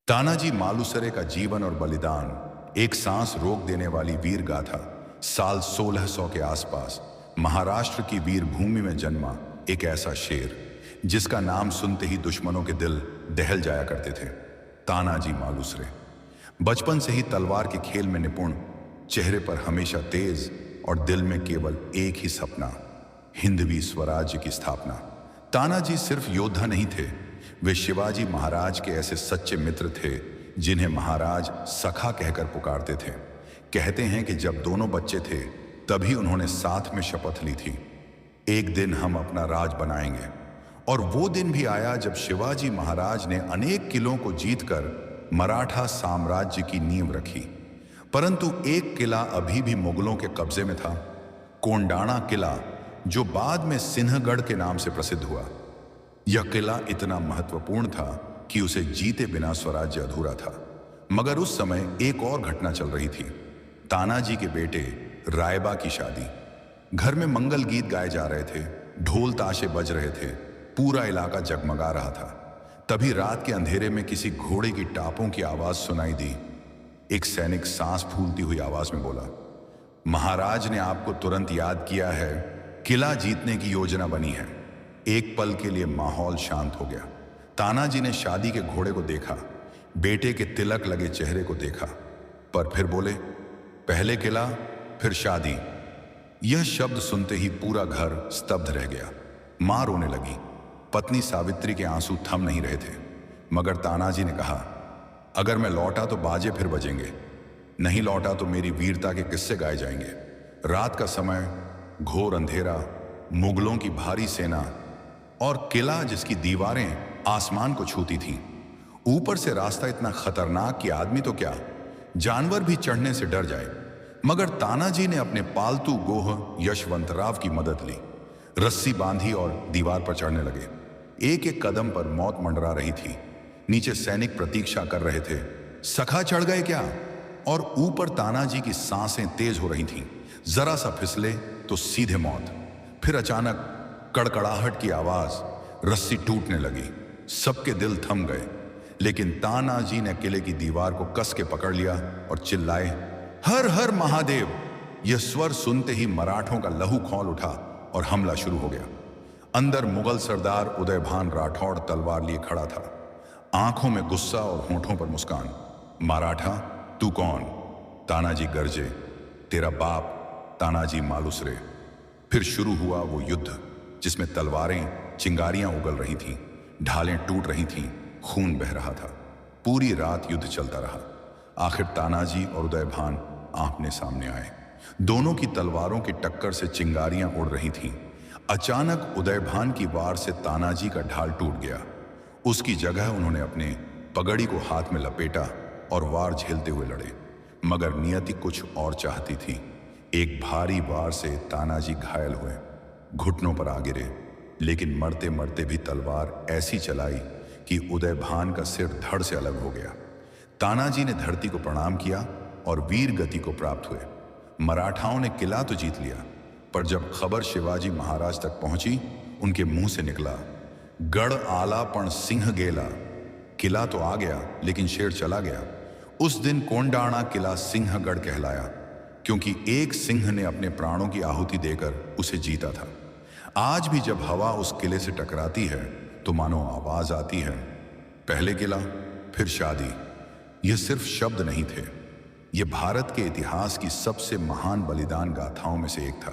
तानाजी मालुसरे का जीवन और बलिदान एक सांस रोक देने वाली वीर गाथा। साल 1600 के आसपास महाराष्ट्र की वीर भूमि में जन्मा एक ऐसा शेर जिसका नाम सुनते ही दुश्मनों के दिल दहल जाया करते थे। तानाजी मालुसरे बचपन से ही तलवार के खेल में निपुण, चेहरे पर हमेशा तेज और दिल में केवल एक ही सपना, हिंदवी स्वराज्य की स्थापना। तानाजी सिर्फ योद्धा नहीं थे, वे शिवाजी महाराज के ऐसे सच्चे मित्र थे जिन्हें महाराज सखा कहकर पुकारते थे। कहते हैं कि जब दोनों बच्चे थे तभी उन्होंने साथ में शपथ ली थी, एक दिन हम अपना राज बनाएंगे। और वो दिन भी आया जब शिवाजी महाराज ने अनेक किलों को जीतकर मराठा साम्राज्य की नींव रखी। परंतु एक किला अभी भी मुगलों के कब्जे में था, कोंडाणा किला, जो बाद में सिंहगढ़ के नाम से प्रसिद्ध हुआ। यह किला इतना महत्वपूर्ण था कि उसे जीते बिना स्वराज्य अधूरा था। मगर उस समय एक और घटना चल रही थी, तानाजी के बेटे रायबा की शादी। घर में मंगल गीत गाए जा रहे थे, ढोल ताशे बज रहे थे, पूरा इलाका जगमगा रहा था। तभी रात के अंधेरे में किसी घोड़े की टापों की आवाज सुनाई दी। एक सैनिक सांस फूलती हुई आवाज में बोला, महाराज ने आपको तुरंत याद किया है, किला जीतने की योजना बनी है। एक पल के लिए माहौल शांत हो गया। तानाजी ने शादी के घोड़े को देखा, बेटे के तिलक लगे चेहरे को देखा, पर फिर बोले, पहले किला फिर शादी। यह शब्द सुनते ही पूरा घर स्तब्ध रह गया। मां रोने लगी, पत्नी सावित्री के आंसू थम नहीं रहे थे। मगर तानाजी ने कहा, अगर मैं लौटा तो बाजे फिर बजेंगे, नहीं लौटा तो मेरी वीरता के किस्से गाए जाएंगे। रात का समय, घोर अंधेरा, मुगलों की भारी सेना और किला जिसकी दीवारें आसमान को छूती थीं। ऊपर से रास्ता इतना खतरनाक कि आदमी तो क्या, जानवर भी चढ़ने से डर जाए। मगर तानाजी ने अपने पालतू गोह यशवंतराव की मदद ली, रस्सी बांधी और दीवार पर चढ़ने लगे। एक एक कदम पर मौत मंडरा रही थी। नीचे सैनिक प्रतीक्षा कर रहे थे, सखा चढ़ गए क्या? और ऊपर तानाजी की सांसें तेज हो रही थीं, जरा सा फिसले तो सीधे मौत। फिर अचानक कड़कड़ाहट की आवाज, रस्सी टूटने लगी, सबके दिल थम गए। लेकिन तानाजी ने किले की दीवार को कस के पकड़ लिया और चिल्लाए, हर हर महादेव। यह स्वर सुनते ही मराठों का लहू खौल उठा और हमला शुरू हो गया। अंदर मुगल सरदार उदयभान राठौड़ तलवार लिए खड़ा था, आंखों में गुस्सा और होठों पर मुस्कान। मराठा, तू कौन? तानाजी गरजे, तेरा बाप तानाजी मालुसरे। फिर शुरू हुआ वो युद्ध जिसमें तलवारें, चिंगारियां उगल रही थीं, ढालें टूट रही थीं, खून बह रहा था। पूरी रात युद्ध चलता रहा। आखिर तानाजी और उदयभान आमने सामने आए। दोनों की तलवारों की टक्कर से चिंगारियां उड़ रही थीं। अचानक उदयभान की वार से तानाजी का ढाल टूट गया। उसकी जगह उन्होंने अपने पगड़ी को हाथ में लपेटा और वार झेलते हुए लड़े। मगर नियति कुछ और चाहती थी। एक भारी वार से तानाजी घायल हुए, घुटनों पर आ गिरे, लेकिन मरते मरते भी तलवार ऐसी चलाई कि उदयभान का सिर धड़ से अलग हो गया। तानाजी ने धरती को प्रणाम किया और वीर गति को प्राप्त हुए। मराठाओं ने किला तो जीत लिया, पर जब खबर शिवाजी महाराज तक पहुंची, उनके मुंह से निकला, गढ़ आला पण सिंह गेला। किला तो आ गया लेकिन शेर चला गया। उस दिन कोंडाणा किला सिंहगढ़ कहलाया, क्योंकि एक सिंह ने अपने प्राणों की आहुति देकर उसे जीता था। आज भी जब हवा उस किले से टकराती है तो मानो आवाज आती है, पहले किला फिर शादी। ये सिर्फ शब्द नहीं थे, ये भारत के इतिहास की सबसे महान बलिदान गाथाओं में से एक था।